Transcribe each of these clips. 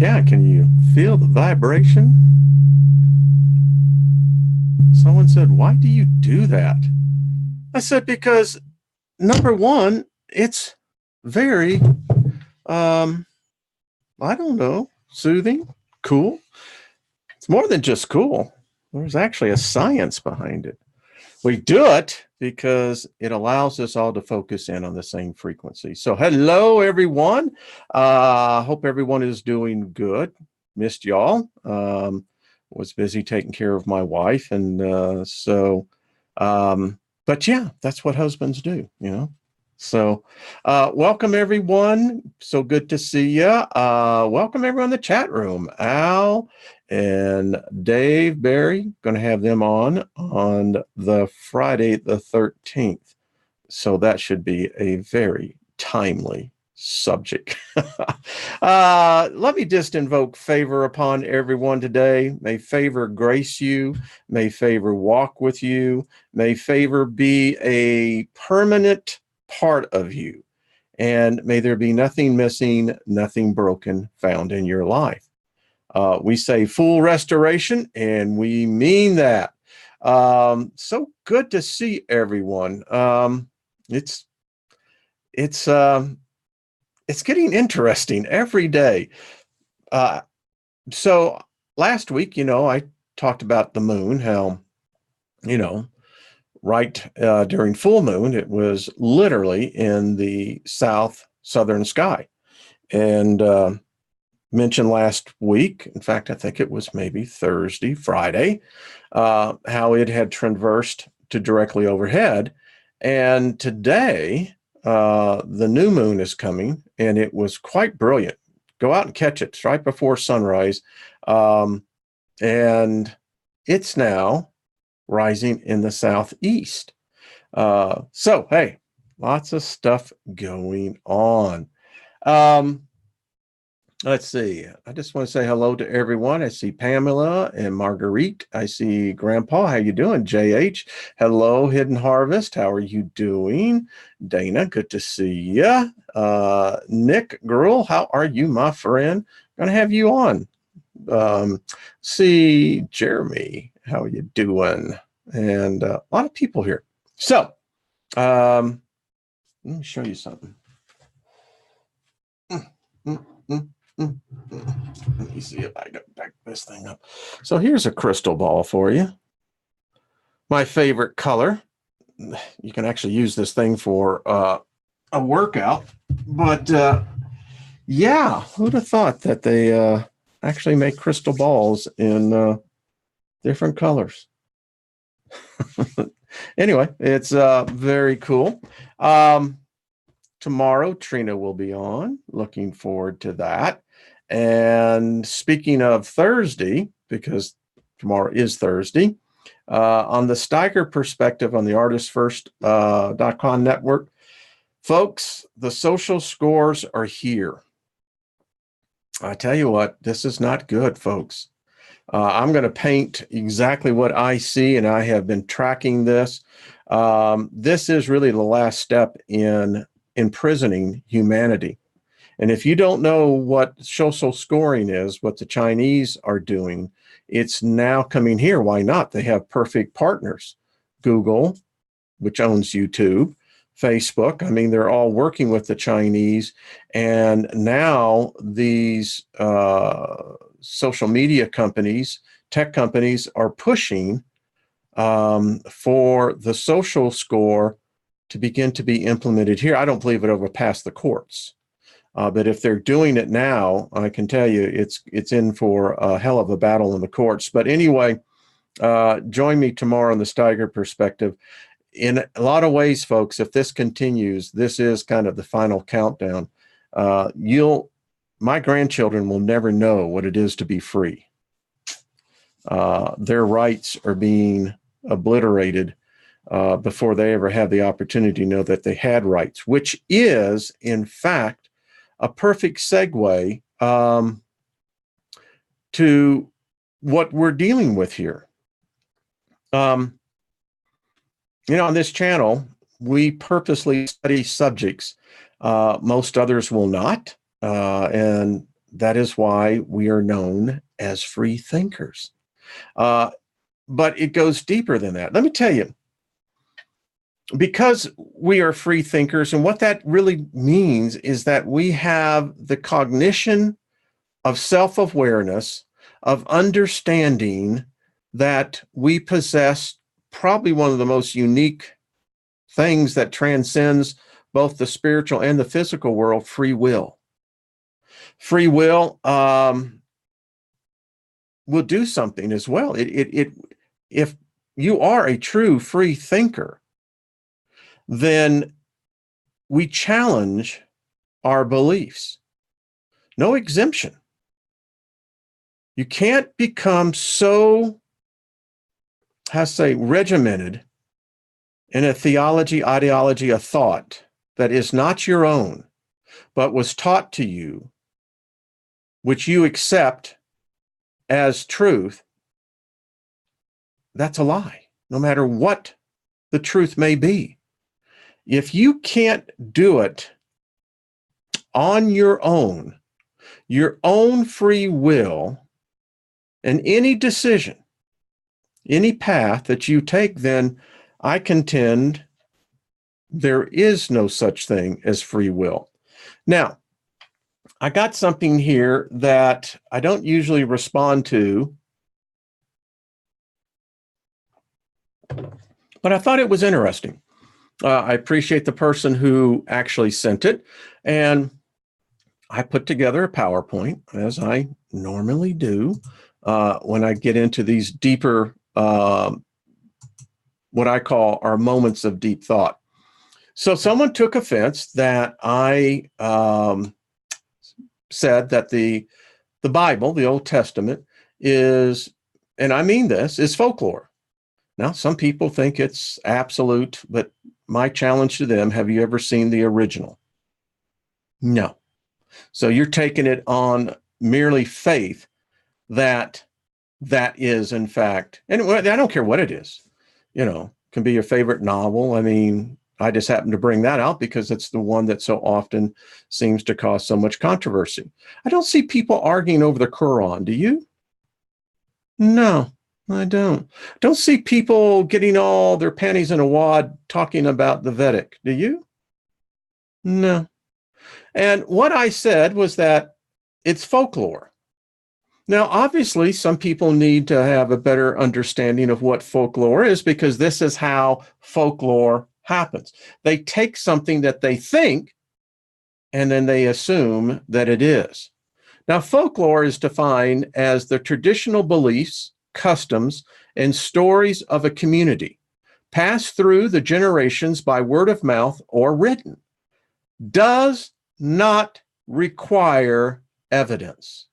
Yeah, can you feel the vibration? Someone said, why do you do that? I said, because number one, it's very, I don't know, soothing, cool. It's more than just cool. There's actually a science behind it. We do it because it allows us all to focus in on the same frequency. So hello, everyone. Hope everyone is doing good. Missed y'all. Was busy taking care of my wife. And but yeah, that's what husbands do, you know. So welcome, everyone. So good to see you. Welcome, everyone in the chat room. Al and Dave, Barry, going to have them on the Friday the 13th. So that should be a very timely subject. Let me just invoke favor upon everyone today. May favor grace you. May favor walk with you. May favor be a permanent part of you. And may there be nothing missing, nothing broken found in your life. We say full restoration, and we mean that. So good to see everyone. It's getting interesting every day. So last week, I talked about the moon, how, right during full moon, it was literally in the southern sky. And mentioned last week, in fact, I think it was maybe Thursday, Friday, how it had traversed to directly overhead. And today, the new moon is coming, and it was quite brilliant. Go out and catch it. It's right before sunrise. And it's now rising in the southeast. So, hey, lots of stuff going on. Let's see. I just want to say hello to everyone. I see Pamela and Marguerite. I see Grandpa. How you doing? JH. Hello, Hidden Harvest. How are you doing? Dana, good to see you. Nick Gruhl, how are you, my friend? Going to have you on. See Jeremy. How are you doing? And a lot of people here. So, let me show you something. Let me see if I can back this thing up. So here's a crystal ball for you. My favorite color. You can actually use this thing for a workout. But yeah, who'd have thought that they actually make crystal balls in different colors? Anyway, it's very cool. Tomorrow, Trina will be on. Looking forward to that. And speaking of Thursday, because tomorrow is Thursday, on the Steiger perspective on the artistfirst.com network, folks, the social scores are here. I tell you what, this is not good, folks. I'm going to paint exactly what I see, and I have been tracking this. This is really the last step in imprisoning humanity. And if you don't know what social scoring is, what the Chinese are doing, it's now coming here. Why not? They have perfect partners. Google, which owns YouTube, Facebook. I mean, they're all working with the Chinese. And now these social media companies, tech companies, are pushing for the social score to begin to be implemented here. I don't believe it will pass the courts. But if they're doing it now, I can tell you it's in for a hell of a battle in the courts. But anyway, join me tomorrow on the Steiger perspective. In a lot of ways, folks, if this continues, this is kind of the final countdown. My grandchildren will never know what it is to be free. Their rights are being obliterated before they ever have the opportunity to know that they had rights, which is, in fact, a perfect segue to what we're dealing with here. On this channel, we purposely study subjects most others will not, and that is why we are known as free thinkers. But it goes deeper than that. Let me tell you, because we are free thinkers, and what that really means is that we have the cognition of self-awareness, of understanding that we possess probably one of the most unique things that transcends both the spiritual and the physical world: free will. Free will will do something as well. If you are a true free thinker, then we challenge our beliefs. No exemption. You can't become so, how to say, regimented in a theology, ideology, a thought that is not your own, but was taught to you, which you accept as truth. That's a lie, no matter what the truth may be. If you can't do it on your own free will, and any decision, any path that you take, then I contend there is no such thing as free will. Now, I got something here that I don't usually respond to, but I thought it was interesting. I appreciate the person who actually sent it, and I put together a PowerPoint, as I normally do when I get into these deeper, what I call our moments of deep thought. So someone took offense that I said that the Bible, the Old Testament, is, and I mean this, is folklore. Now, some people think it's absolute, but my challenge to them: have you ever seen the original? No. So you're taking it on merely faith that is, in fact, and I don't care what it is, can be your favorite novel. I mean, I just happen to bring that out because it's the one that so often seems to cause so much controversy. I don't see people arguing over the Quran. Do you? No, I don't. Don't see people getting all their panties in a wad talking about the Vedic. Do you? No. And what I said was that it's folklore. Now, obviously, some people need to have a better understanding of what folklore is, because this is how folklore happens. They take something that they think, and then they assume that it is. Now, folklore is defined as the traditional beliefs, customs, and stories of a community, passed through the generations by word of mouth or written. Does not require evidence.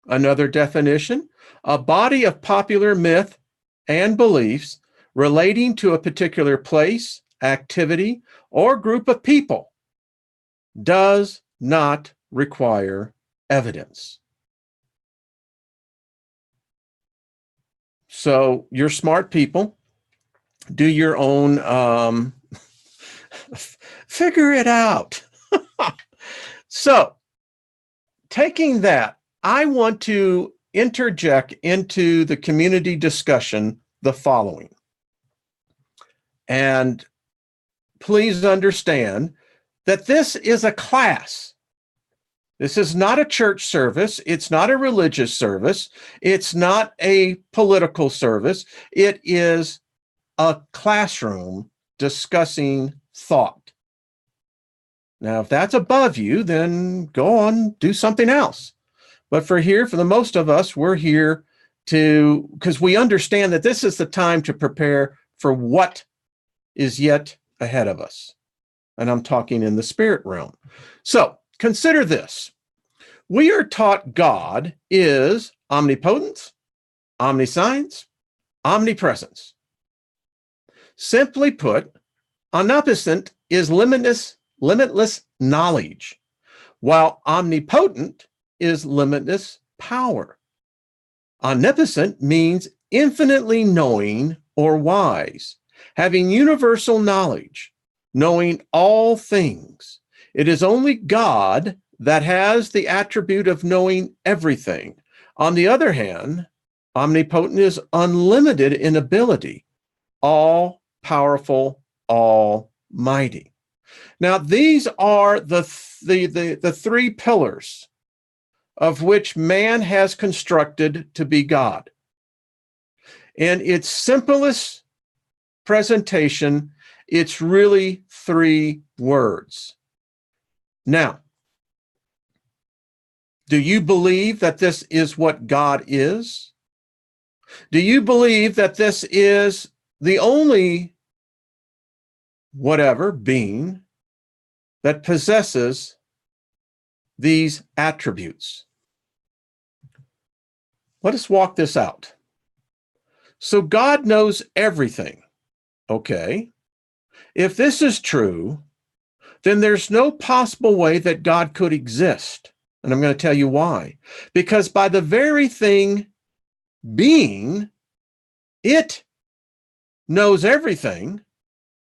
Another definition: a body of popular myth and beliefs relating to a particular place, activity, or group of people. Does not require evidence. So you're smart people. Do your own figure it out. So, taking that, I want to interject into the community discussion the following. And please understand that this is a class. This is not a church service. It's not a religious service. It's not a political service. It is a classroom discussing thought. Now, if that's above you, then go on, do something else. But for the most of us, we're here because we understand that this is the time to prepare for what is yet ahead of us. And I'm talking in the spirit realm. So consider this. We are taught God is omnipotence, omniscience, omnipresence. Simply put, omnipotent is limitless knowledge, while omnipotent is limitless power. Omnipotent means infinitely knowing or wise, having universal knowledge, knowing all things. It is only God that has the attribute of knowing everything. On the other hand, omnipotent is unlimited in ability, all powerful, almighty. Now, these are the three pillars of which man has constructed to be God. In its simplest presentation, it's really three words. Now, do you believe that this is what God is? Do you believe that this is the only whatever being that possesses these attributes? Let us walk this out. So God knows everything. Okay. If this is true, then there's no possible way that God could exist. And I'm going to tell you why. Because by the very thing being, it knows everything,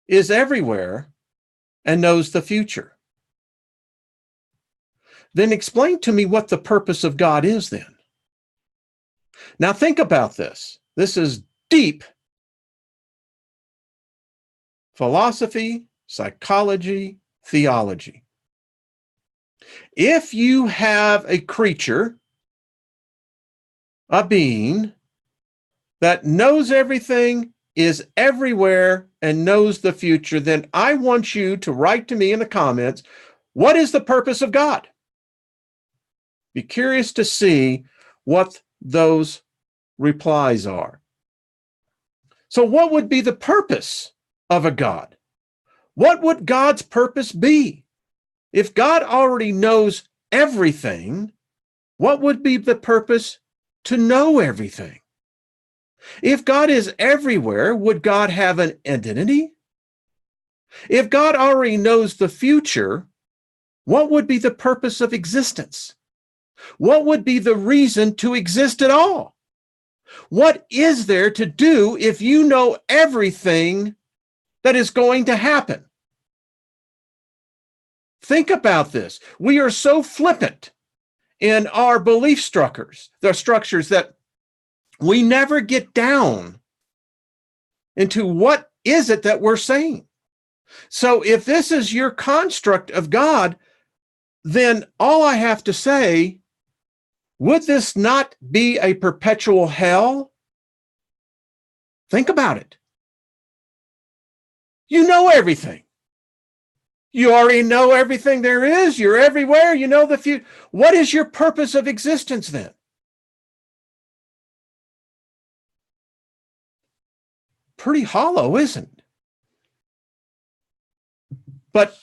is everywhere, and knows the future. Then explain to me what the purpose of God is then. Now think about this. This is deep philosophy, psychology, theology. If you have a creature, a being that knows everything, is everywhere, and knows the future, then I want you to write to me in the comments, what is the purpose of God? Be curious to see what those replies are. So what would be the purpose of a God? What would God's purpose be? If God already knows everything, what would be the purpose to know everything? If God is everywhere, would God have an identity? If God already knows the future, what would be the purpose of existence? What would be the reason to exist at all? What is there to do if you know everything that is going to happen? Think about this. We are so flippant in our belief structures, the structures that we never get down into what is it that we're saying. So if this is your construct of God, then all I have to say, would this not be a perpetual hell? Think about it. You know everything. You already know everything there is. You're everywhere. You know the future. What is your purpose of existence then? Pretty hollow, isn't it? But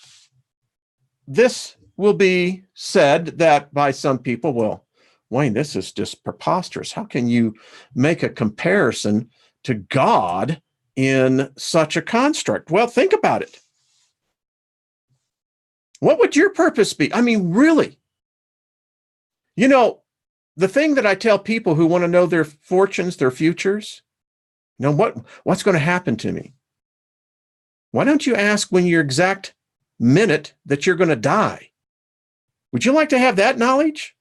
this will be said that by some people, well, Wayne, this is just preposterous. How can you make a comparison to God in such a construct? Well, think about it. What would your purpose be? I mean, really? You know, the thing that I tell people who want to know their fortunes, their futures, you know, what's going to happen to me? Why don't you ask when your exact minute that you're going to die? Would you like to have that knowledge?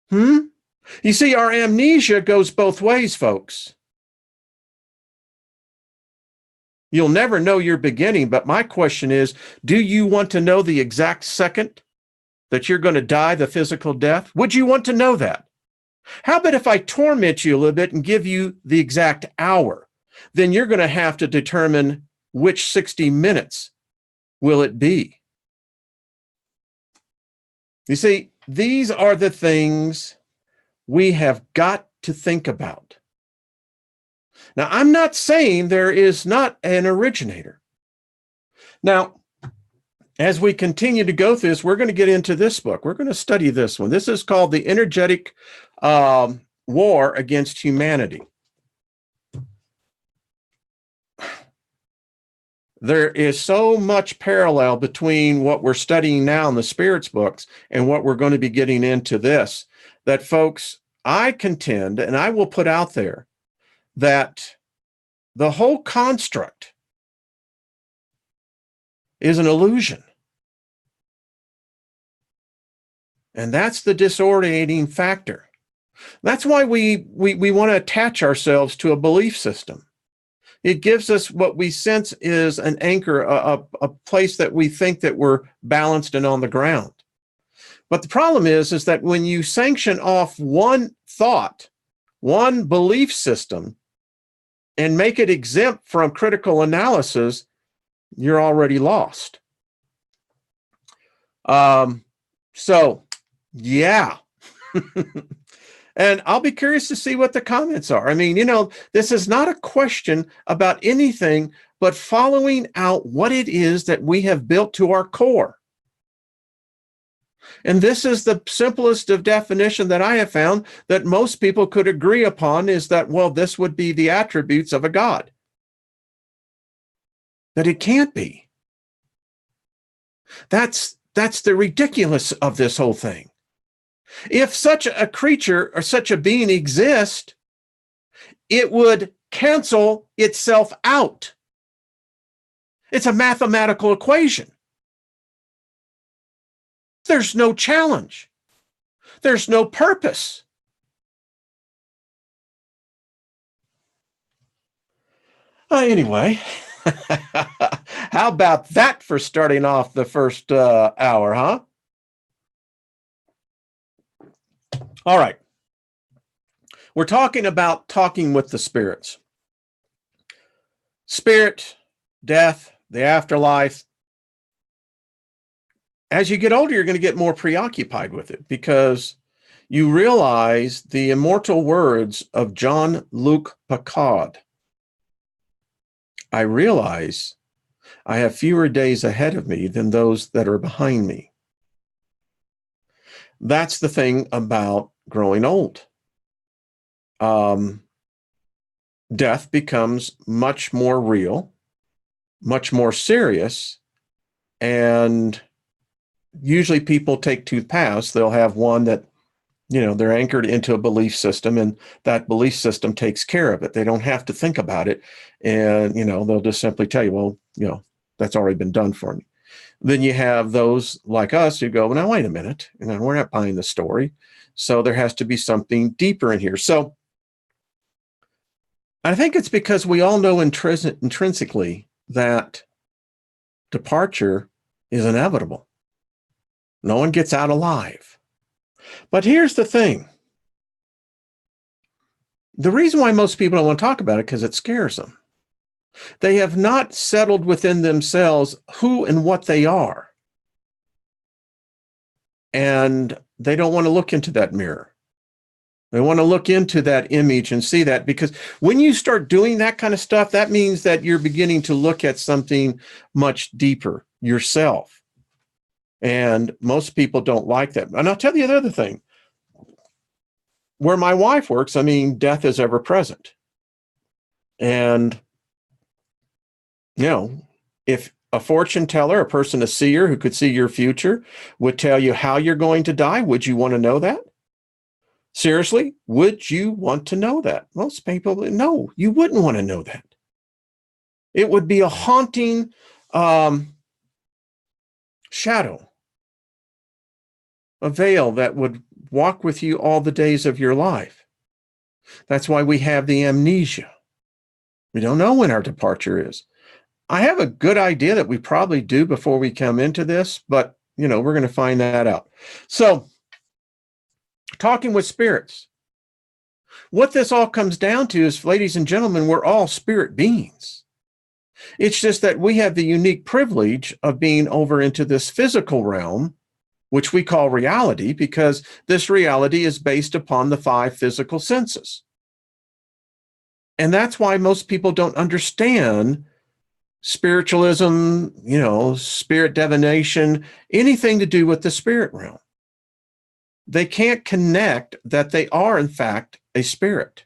You see, our amnesia goes both ways, folks. You'll never know your beginning, but my question is, do you want to know the exact second that you're going to die the physical death? Would you want to know that? How about if I torment you a little bit and give you the exact hour? Then you're going to have to determine which 60 minutes will it be. You see, these are the things we have got to think about. Now, I'm not saying there is not an originator. Now, as we continue to go through this, we're going to get into this book. We're going to study this one. This is called The Energetic War Against Humanity. There is so much parallel between what we're studying now in the spirits books and what we're going to be getting into this, that, folks, I contend, and I will put out there, that the whole construct is an illusion. And that's the disorientating factor. That's why we want to attach ourselves to a belief system. It gives us what we sense is an anchor, a place that we think that we're balanced and on the ground. But the problem is that when you sanction off one thought, one belief system, and make it exempt from critical analysis, you're already lost. So, yeah. And I'll be curious to see what the comments are. I mean, this is not a question about anything but following out what it is that we have built to our core. And this is the simplest of definition that I have found that most people could agree upon, is that, well, this would be the attributes of a God. That it can't be. That's the ridiculous of this whole thing. If such a creature or such a being exists, it would cancel itself out. It's a mathematical equation. There's no challenge. There's no purpose. Anyway, how about that for starting off the first hour, huh? All right. We're talking about talking with the spirits. Spirit, death, the afterlife. As you get older, you're going to get more preoccupied with it because you realize the immortal words of Jean-Luc Picard. I realize I have fewer days ahead of me than those that are behind me. That's the thing about growing old. Death becomes much more real, much more serious, and usually people take two paths. They'll have one that, they're anchored into a belief system, and that belief system takes care of it. They don't have to think about it. And, they'll just simply tell you, well, that's already been done for me. Then you have those like us who go, well, now, wait a minute. We're not buying the story. So there has to be something deeper in here. So I think it's because we all know intrinsically that departure is inevitable. No one gets out alive. But here's the thing. The reason why most people don't want to talk about it, because it scares them. They have not settled within themselves who and what they are. And they don't want to look into that mirror. They want to look into that image and see that, because when you start doing that kind of stuff, that means that you're beginning to look at something much deeper yourself. And most people don't like that. And I'll tell you the other thing. Where my wife works, death is ever present. And, if a fortune teller, a person, a seer who could see your future, would tell you how you're going to die, would you want to know that? Seriously, would you want to know that? Most people, no, you wouldn't want to know that. It would be a haunting shadow, a veil that would walk with you all the days of your life. That's why we have the amnesia. We don't know when our departure is. I have a good idea that we probably do before we come into this, but, we're going to find that out. So, talking with spirits. What this all comes down to is, ladies and gentlemen, we're all spirit beings. It's just that we have the unique privilege of being over into this physical realm, which we call reality, because this reality is based upon the 5 physical senses. And that's why most people don't understand spiritualism, spirit divination, anything to do with the spirit realm. They can't connect that they are, in fact, a spirit.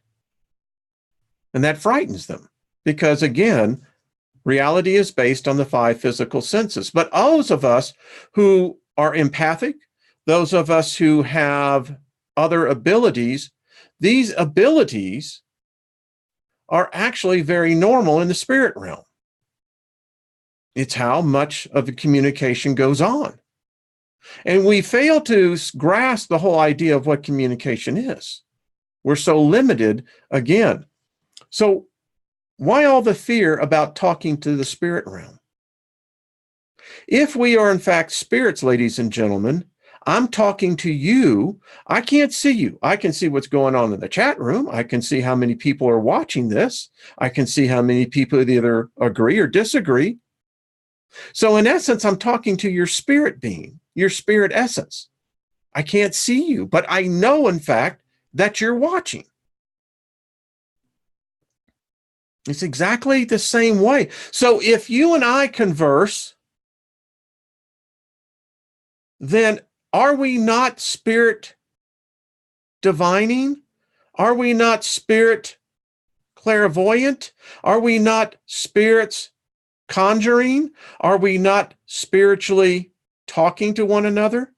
And that frightens them because, again, reality is based on the 5 physical senses. But those of us who are empathic, those of us who have other abilities, these abilities are actually very normal in the spirit realm. It's how much of the communication goes on. And we fail to grasp the whole idea of what communication is. We're so limited again. So why all the fear about talking to the spirit realm? If we are in fact spirits, ladies and gentlemen, I'm talking to you. I can't see you. I can see what's going on in the chat room. I can see how many people are watching this. I can see how many people either agree or disagree. So in essence, I'm talking to your spirit being, your spirit essence. I can't see you, but I know, in fact, that you're watching. It's exactly the same way. So if you and I converse, then are we not spirit divining? Are we not spirit clairvoyant? Are we not spirits conjuring? Are we not spiritually talking to one another?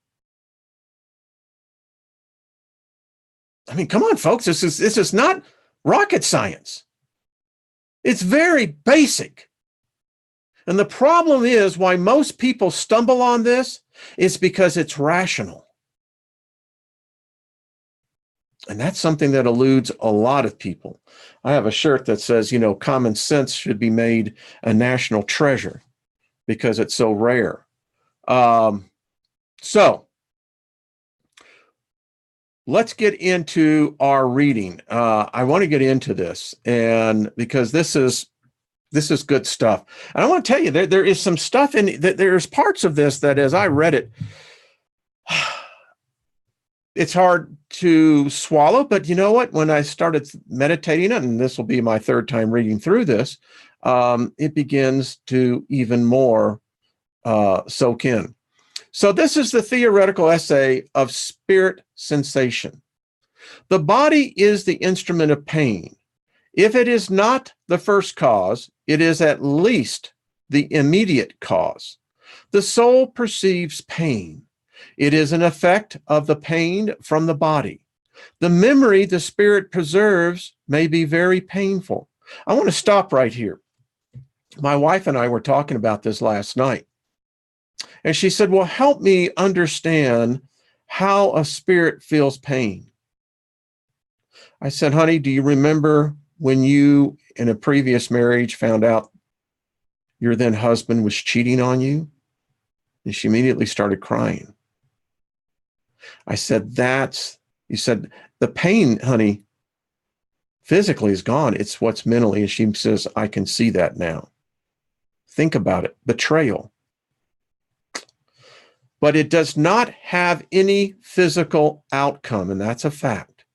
I mean, come on, folks. This is not rocket science. It's very basic. And the problem is why most people stumble on this is because it's rational. And that's something that eludes a lot of people. I have a shirt that says, common sense should be made a national treasure because it's so rare. So let's get into our reading. I want to get into this, and because this is good stuff. And I want to tell you, there is some stuff in that. There's parts of this that, as I read it, it's hard to swallow. But you know what? When I started meditating it, and this will be my third time reading through this, it begins to even more soak in. So this is the theoretical essay of spirit sensation. The body is the instrument of pain. If it is not the first cause, it is at least the immediate cause. The soul perceives pain. It is an effect of the pain from the body. The memory the spirit preserves may be very painful. I want to stop right here. My wife and I were talking about this last night. And she said, well, help me understand how a spirit feels pain. I said, honey, do you remember when you, in a previous marriage, found out your then husband was cheating on you? And she immediately started crying. I said, you said, the pain, honey, physically is gone. It's what's mentally. And she says, I can see that now. Think about it. Betrayal. But it does not have any physical outcome, and that's a fact.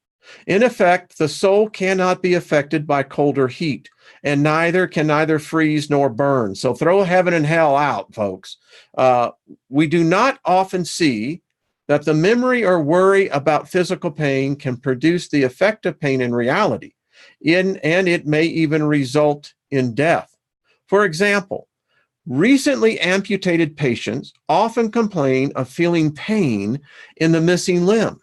In effect, the soul cannot be affected by cold or heat, and neither can freeze nor burn. So throw heaven and hell out, folks. We do not often see that the memory or worry about physical pain can produce the effect of pain in reality, and it may even result in death. For example, recently amputated patients often complain of feeling pain in the missing limb.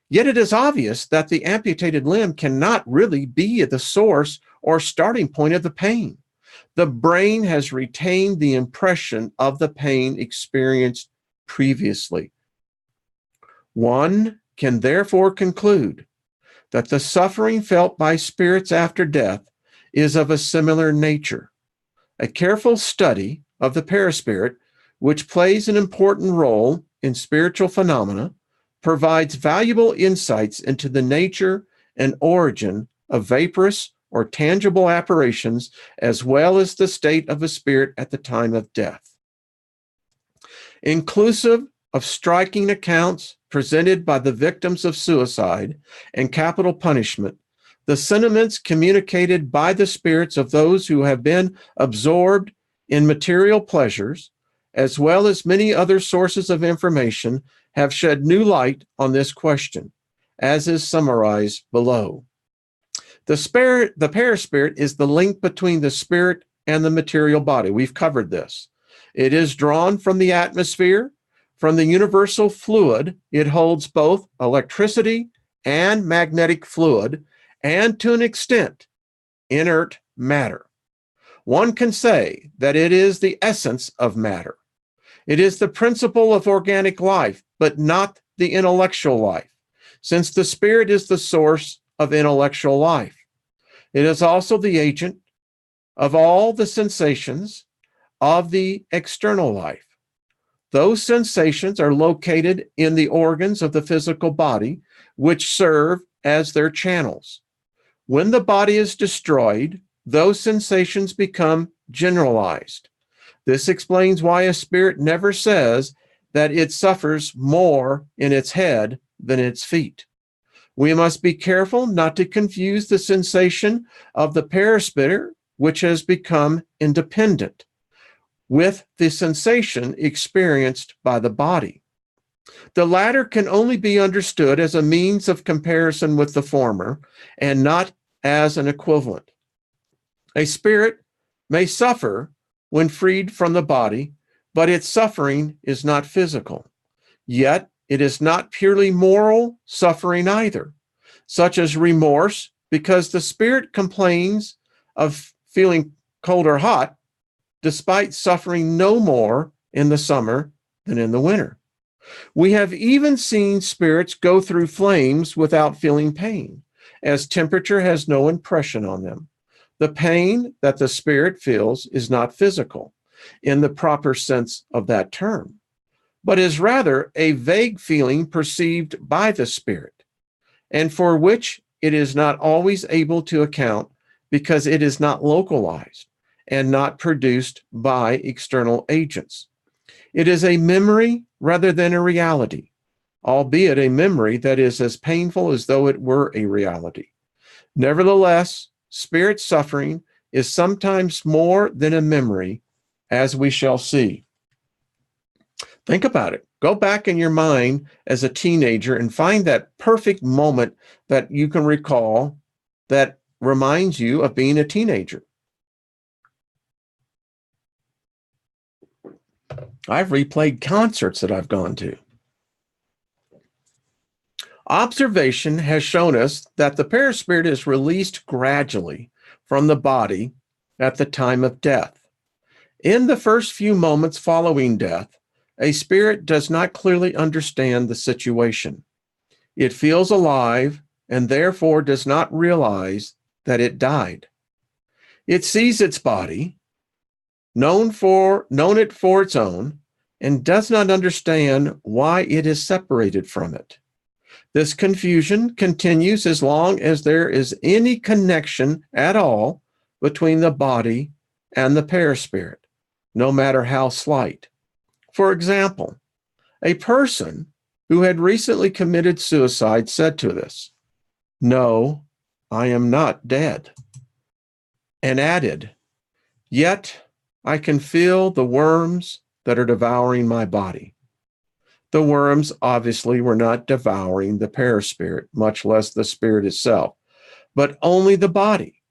Yet it is obvious that the amputated limb cannot really be at the source or starting point of the pain. The brain has retained the impression of the pain experienced previously. One can therefore conclude that the suffering felt by spirits after death is of a similar nature. A careful study of the perispirit, which plays an important role in spiritual phenomena, provides valuable insights into the nature and origin of vaporous or tangible apparitions, as well as the state of a spirit at the time of death. Inclusive of striking accounts presented by the victims of suicide and capital punishment, the sentiments communicated by the spirits of those who have been absorbed in material pleasures, as well as many other sources of information, have shed new light on this question, as is summarized below. The perispirit is the link between the spirit and the material body. We've covered this. It is drawn from the atmosphere, from the universal fluid. It holds both electricity and magnetic fluid, and to an extent, inert matter. One can say that it is the essence of matter. It is the principle of organic life, but not the intellectual life, since the spirit is the source of intellectual life. It is also the agent of all the sensations of the external life. Those sensations are located in the organs of the physical body, which serve as their channels. When the body is destroyed, those sensations become generalized. This explains why a spirit never says that it suffers more in its head than its feet. We must be careful not to confuse the sensation of the perispirit, which has become independent, with the sensation experienced by the body. The latter can only be understood as a means of comparison with the former, and not as an equivalent. A spirit may suffer when freed from the body, but its suffering is not physical. Yet it is not purely moral suffering either, such as remorse, because the spirit complains of feeling cold or hot, despite suffering no more in the summer than in the winter. We have even seen spirits go through flames without feeling pain, as temperature has no impression on them. The pain that the spirit feels is not physical in the proper sense of that term, but is rather a vague feeling perceived by the spirit, and for which it is not always able to account because it is not localized and not produced by external agents. It is a memory rather than a reality, albeit a memory that is as painful as though it were a reality. Nevertheless, spirit suffering is sometimes more than a memory, as we shall see. Think about it. Go back in your mind as a teenager and find that perfect moment that you can recall that reminds you of being a teenager. I've replayed concerts that I've gone to. Observation has shown us that the perispirit is released gradually from the body at the time of death. In the first few moments following death, a spirit does not clearly understand the situation. It feels alive and therefore does not realize that it died. It sees its body, known it for its own, and does not understand why it is separated from it. This confusion continues as long as there is any connection at all between the body and the perispirit, no matter how slight. For example, a person who had recently committed suicide said to this, "No, I am not dead," and added, "Yet I can feel the worms that are devouring my body." The worms obviously were not devouring the perispirit, much less the spirit itself, but only the body.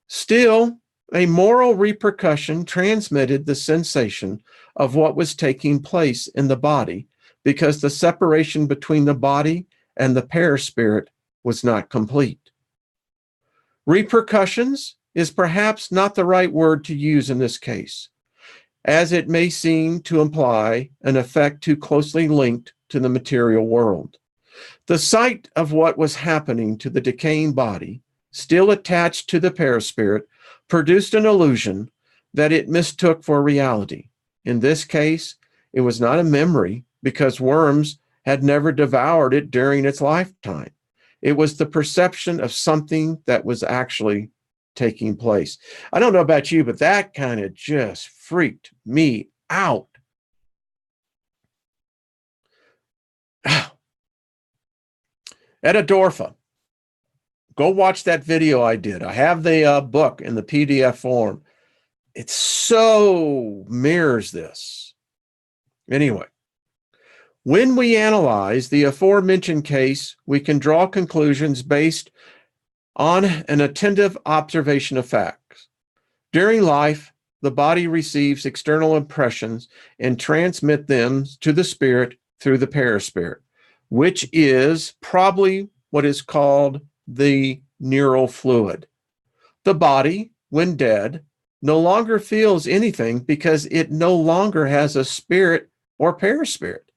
Still, a moral repercussion transmitted the sensation of what was taking place in the body, because the separation between the body and the perispirit was not complete. Repercussions is perhaps not the right word to use in this case, as it may seem to imply an effect too closely linked to the material world. The sight of what was happening to the decaying body, still attached to the perispirit, produced an illusion that it mistook for reality. In this case, it was not a memory, because worms had never devoured it during its lifetime. It was the perception of something that was actually taking place. I don't know about you, but that kind of just freaked me out. Etta Dorfa, go watch that video I did. I have the book in the PDF form. It so mirrors this. Anyway, when we analyze the aforementioned case, we can draw conclusions based on an attentive observation of facts. During life, the body receives external impressions and transmits them to the spirit through the perispirit, which is probably what is called the neural fluid. The body, when dead, no longer feels anything because it no longer has a spirit or perispirit.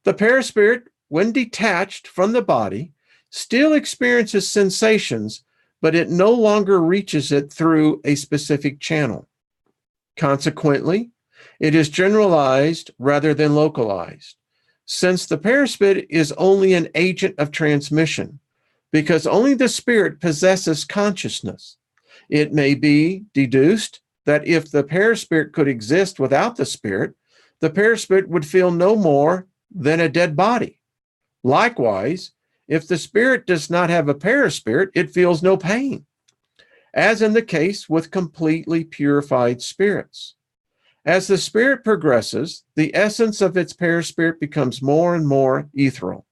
The perispirit, when detached from the body, still experiences sensations, but it no longer reaches it through a specific channel. Consequently, it is generalized rather than localized, since the perispirit is only an agent of transmission, because only the spirit possesses consciousness. It may be deduced that if the perispirit could exist without the spirit, the perispirit would feel no more than a dead body. Likewise, if the spirit does not have a perispirit, it feels no pain, as in the case with completely purified spirits. As the spirit progresses, the essence of its perispirit becomes more and more ethereal,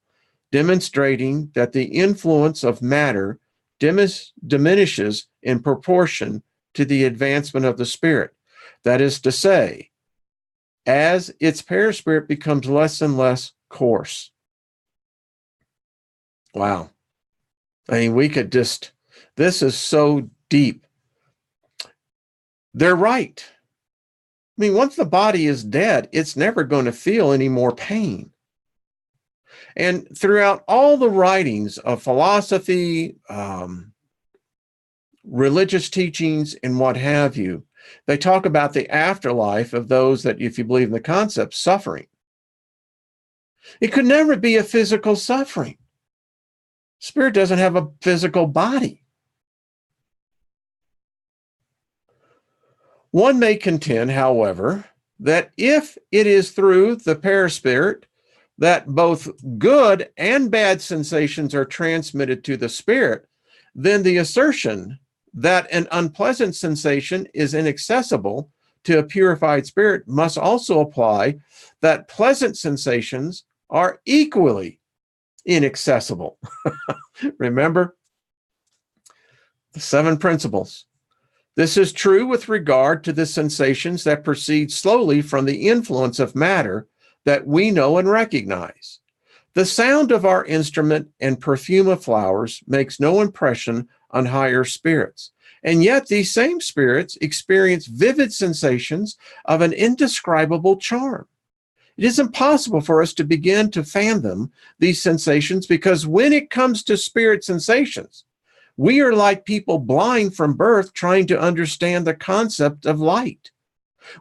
demonstrating that the influence of matter diminishes in proportion to the advancement of the spirit. That is to say, as its perispirit becomes less and less coarse. Wow. I mean, we could just, this is so deep. They're right. I mean, once the body is dead, it's never going to feel any more pain. And throughout all the writings of philosophy, religious teachings, and what have you, they talk about the afterlife of those that, if you believe in the concept, suffering. It could never be a physical suffering. Spirit doesn't have a physical body. One may contend, however, that if it is through the perispirit that both good and bad sensations are transmitted to the spirit, then the assertion that an unpleasant sensation is inaccessible to a purified spirit must also apply that pleasant sensations are equally inaccessible. Remember the 7 principles. This is true with regard to the sensations that proceed slowly from the influence of matter that we know and recognize. The sound of our instrument and perfume of flowers makes no impression on higher spirits, and yet these same spirits experience vivid sensations of an indescribable charm. It is impossible for us to begin to fathom these sensations because when it comes to spirit sensations, we are like people blind from birth trying to understand the concept of light.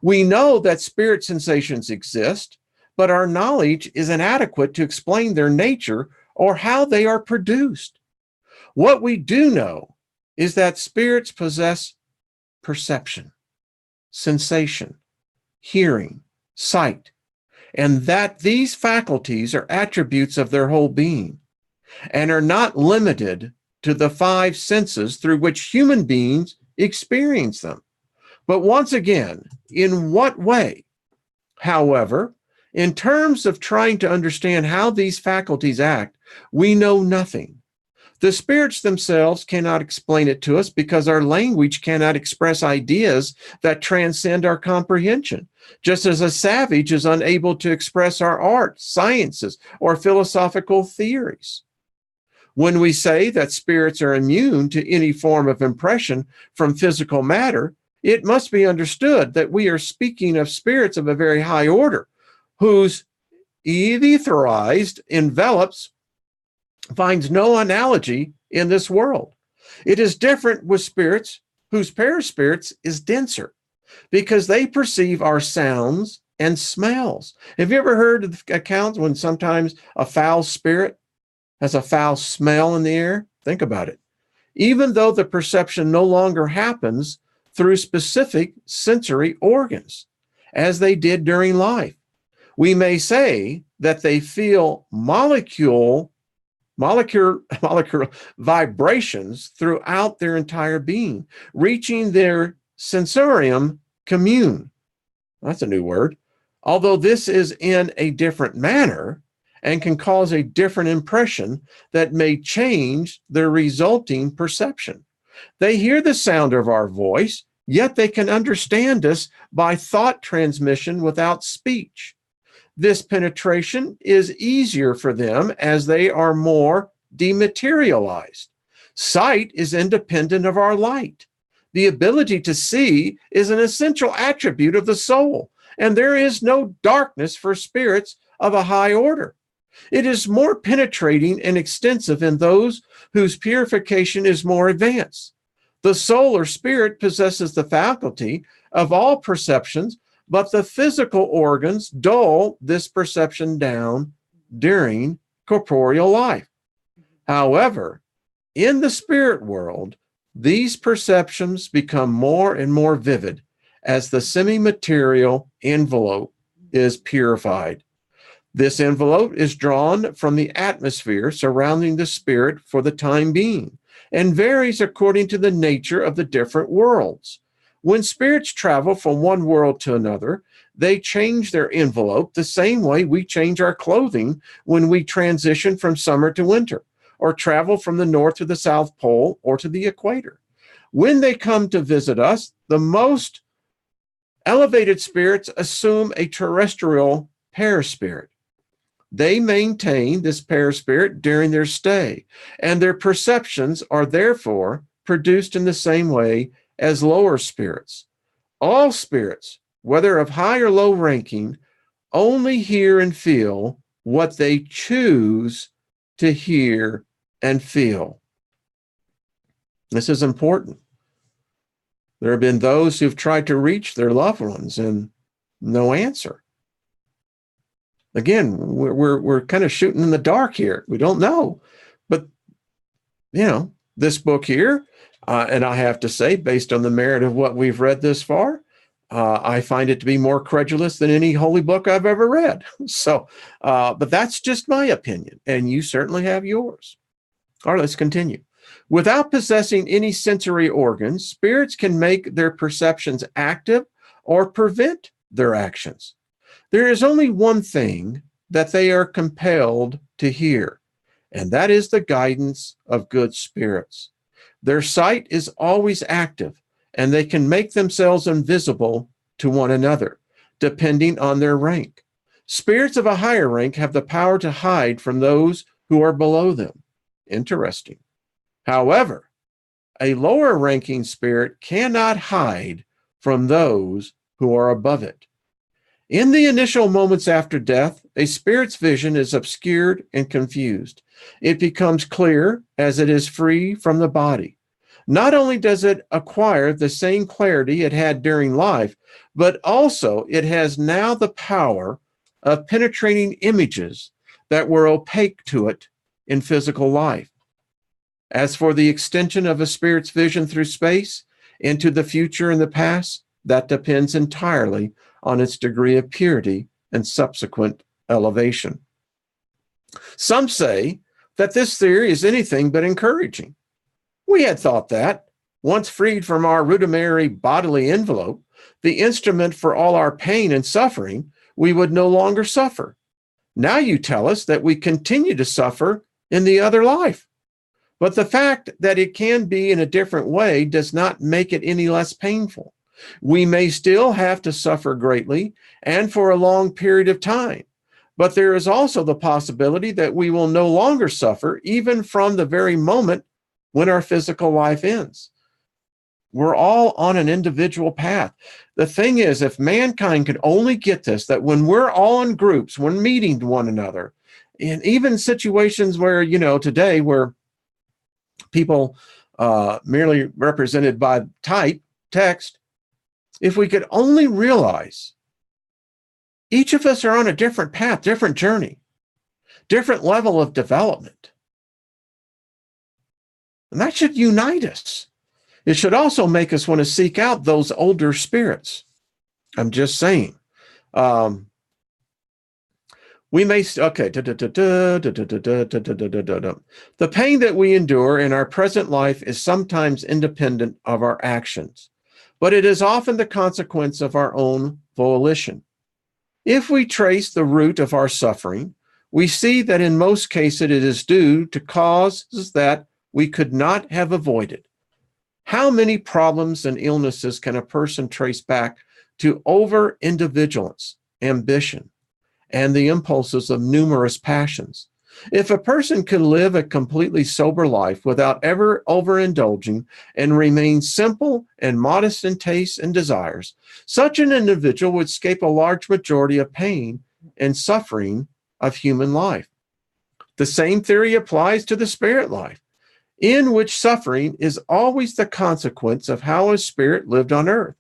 We know that spirit sensations exist, but our knowledge is inadequate to explain their nature or how they are produced. What we do know is that spirits possess perception, sensation, hearing, sight, and that these faculties are attributes of their whole being and are not limited to the 5 senses through which human beings experience them. But once again, in what way? However, in terms of trying to understand how these faculties act, we know nothing. The spirits themselves cannot explain it to us because our language cannot express ideas that transcend our comprehension, just as a savage is unable to express our art, sciences, or philosophical theories. When we say that spirits are immune to any form of impression from physical matter, it must be understood that we are speaking of spirits of a very high order, whose etherized envelopes finds no analogy in this world. It is different with spirits whose perispirits is denser, because they perceive our sounds and smells. Have you ever heard of accounts when sometimes a foul spirit has a foul smell in the air? Think about it. Even though the perception no longer happens through specific sensory organs, as they did during life, we may say that they feel molecular vibrations throughout their entire being, reaching their sensorium commune. That's a new word. Although this is in a different manner and can cause a different impression that may change the resulting perception. They hear the sound of our voice, yet they can understand us by thought transmission without speech. This penetration is easier for them as they are more dematerialized. Sight is independent of our light. The ability to see is an essential attribute of the soul, and there is no darkness for spirits of a high order. It is more penetrating and extensive in those whose purification is more advanced. The soul or spirit possesses the faculty of all perceptions, but the physical organs dull this perception down during corporeal life. However, in the spirit world, these perceptions become more and more vivid as the semi-material envelope is purified. This envelope is drawn from the atmosphere surrounding the spirit for the time being and varies according to the nature of the different worlds. When spirits travel from one world to another, they change their envelope the same way we change our clothing when we transition from summer to winter, or travel from the North to the South Pole or to the equator. When they come to visit us, the most elevated spirits assume a terrestrial perispirit. They maintain this perispirit during their stay, and their perceptions are therefore produced in the same way as lower spirits. All spirits, whether of high or low ranking, only hear and feel what they choose to hear and feel. This is important. There have been those who've tried to reach their loved ones and no answer. Again, we're kind of shooting in the dark here. We don't know. But, this book here, and I have to say, based on the merit of what we've read this far, I find it to be more credulous than any holy book I've ever read. So, but that's just my opinion, and you certainly have yours. All right, let's continue. Without possessing any sensory organs, spirits can make their perceptions active or prevent their actions. There is only one thing that they are compelled to hear, and that is the guidance of good spirits. Their sight is always active, and they can make themselves invisible to one another, depending on their rank. Spirits of a higher rank have the power to hide from those who are below them. Interesting. However, a lower ranking spirit cannot hide from those who are above it. In the initial moments after death, a spirit's vision is obscured and confused. It becomes clear as it is free from the body. Not only does it acquire the same clarity it had during life, but also it has now the power of penetrating images that were opaque to it in physical life. As for the extension of a spirit's vision through space into the future and the past, that depends entirely on its degree of purity and subsequent elevation. Some say that this theory is anything but encouraging. We had thought that, once freed from our rudimentary bodily envelope, the instrument for all our pain and suffering, we would no longer suffer. Now you tell us that we continue to suffer in the other life. But the fact that it can be in a different way does not make it any less painful. We may still have to suffer greatly and for a long period of time, but there is also the possibility that we will no longer suffer even from the very moment when our physical life ends. We're all on an individual path. The thing is, if mankind could only get this, that when we're all in groups, when meeting one another, and even situations where, today where people merely represented by text, if we could only realize each of us are on a different path, different journey, different level of development. And that should unite us. It should also make us want to seek out those older spirits. I'm just saying. We may, okay. The pain that we endure in our present life is sometimes independent of our actions, but it is often the consequence of our own volition. If we trace the root of our suffering, we see that in most cases it is due to causes that we could not have avoided. How many problems and illnesses can a person trace back to over-individualance, ambition, and the impulses of numerous passions? If a person could live a completely sober life without ever overindulging and remain simple and modest in tastes and desires, such an individual would escape a large majority of pain and suffering of human life. The same theory applies to the spirit life, in which suffering is always the consequence of how a spirit lived on earth.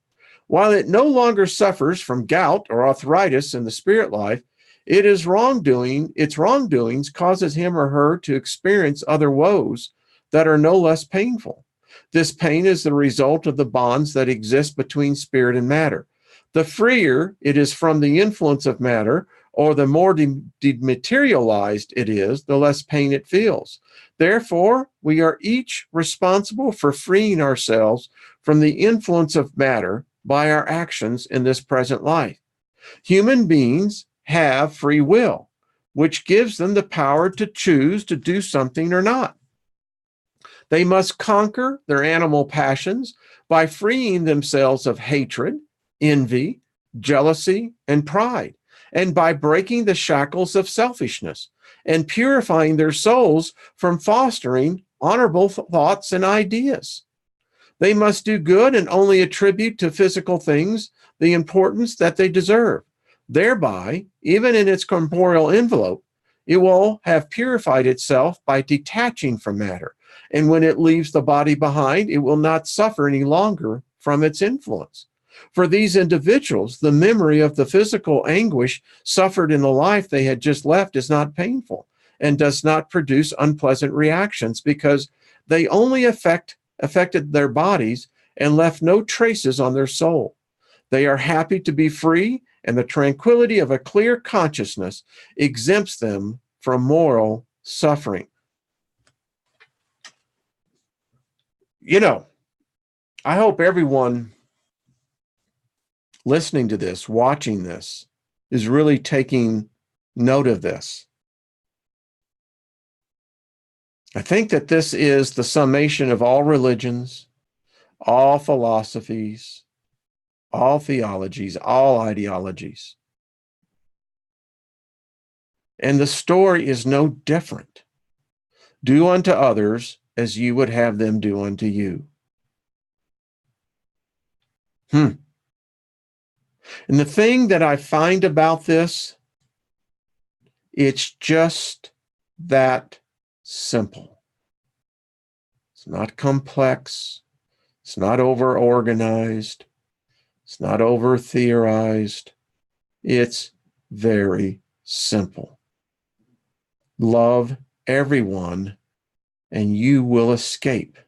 While it no longer suffers from gout or arthritis in the spirit life, its wrongdoings causes him or her to experience other woes that are no less painful. This pain is the result of the bonds that exist between spirit and matter. The freer it is from the influence of matter, or the more dematerialized it is, the less pain it feels. Therefore, we are each responsible for freeing ourselves from the influence of matter by our actions in this present life. Human beings have free will, which gives them the power to choose to do something or not. They must conquer their animal passions by freeing themselves of hatred, envy, jealousy, and pride, and by breaking the shackles of selfishness and purifying their souls from fostering honorable thoughts and ideas. They must do good and only attribute to physical things the importance that they deserve. Thereby, even in its corporeal envelope, it will have purified itself by detaching from matter. And when it leaves the body behind, it will not suffer any longer from its influence. For these individuals, the memory of the physical anguish suffered in the life they had just left is not painful and does not produce unpleasant reactions, because they only affected their bodies and left no traces on their soul. They are happy to be free, and the tranquility of a clear consciousness exempts them from moral suffering. You know, I hope everyone listening to this, watching this, is really taking note of this. I think that this is the summation of all religions, all philosophies, all theologies, all ideologies. And the story is no different. Do unto others as you would have them do unto you. And the thing that I find about this, it's just that simple. It's not complex. It's not over-organized. It's not over-theorized. It's very simple. Love everyone, and you will escape.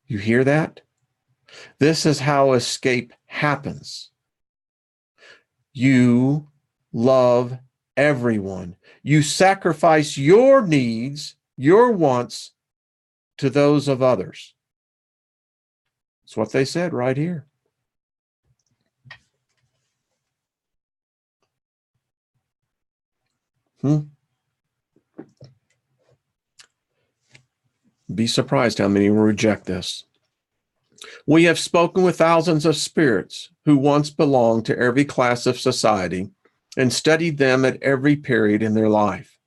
You hear that? This is how escape happens. You love everyone. You sacrifice your needs, your wants, to those of others. That's what they said right here. Be surprised how many will reject this. We have spoken with thousands of spirits who once belonged to every class of society and studied them at every period in their life.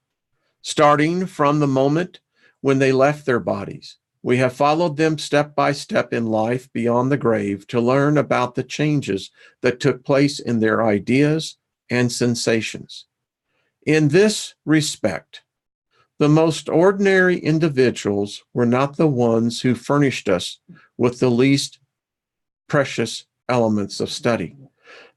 Starting from the moment when they left their bodies, we have followed them step by step in life beyond the grave to learn about the changes that took place in their ideas and sensations. In this respect, the most ordinary individuals were not the ones who furnished us with the least precious elements of study.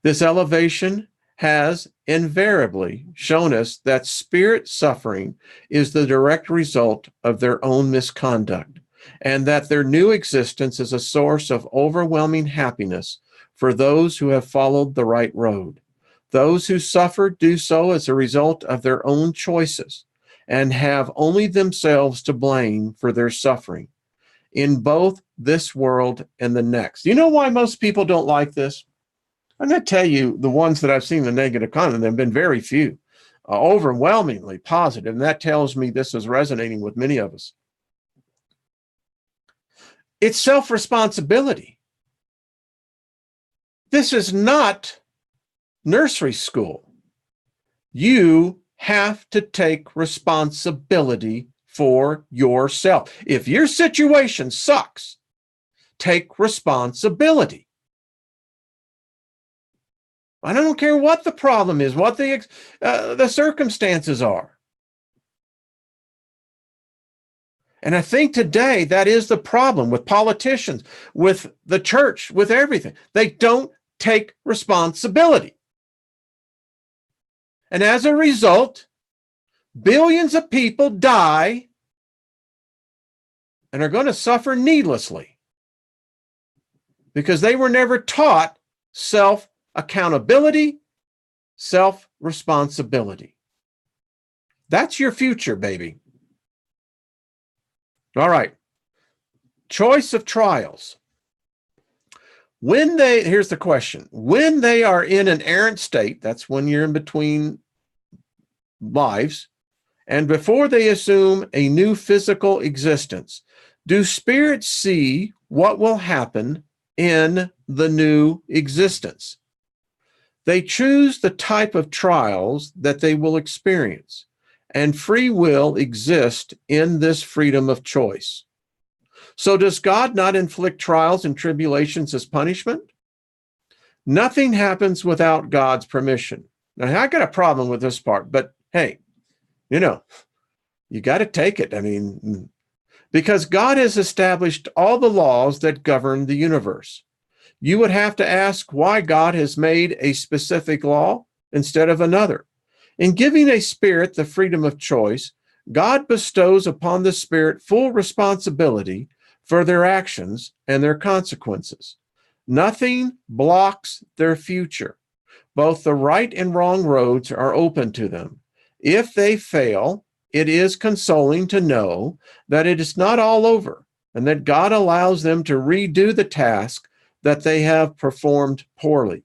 This elevation has invariably shown us that spirit suffering is the direct result of their own misconduct, and that their new existence is a source of overwhelming happiness for those who have followed the right road. Those who suffer do so as a result of their own choices and have only themselves to blame for their suffering in both this world and the next. You know why most people don't like this? I'm going to tell you the ones that I've seen the negative comment, there have been very few, overwhelmingly positive, and that tells me this is resonating with many of us. It's self-responsibility. This is not nursery school. You have to take responsibility for yourself. If your situation sucks, take responsibility. I don't care what the problem is, what the circumstances are. And I think today that is the problem with politicians, with the church, with everything. They don't take responsibility. And as a result, billions of people die and are going to suffer needlessly because they were never taught self-accountability, self-responsibility. That's your future, baby. All right. Choice of trials. Here's the question. When they are in an errant state, that's when you're in between lives, and before they assume a new physical existence, do spirits see what will happen in the new existence? They choose the type of trials that they will experience, and free will exists in this freedom of choice. So does God not inflict trials and tribulations as punishment? Nothing happens without God's permission. Now, I got a problem with this part, but hey, you got to take it. I mean, because God has established all the laws that govern the universe. You would have to ask why God has made a specific law instead of another. In giving a spirit the freedom of choice, God bestows upon the spirit full responsibility for their actions and their consequences. Nothing blocks their future. Both the right and wrong roads are open to them. If they fail, it is consoling to know that it is not all over and that God allows them to redo the task that they have performed poorly.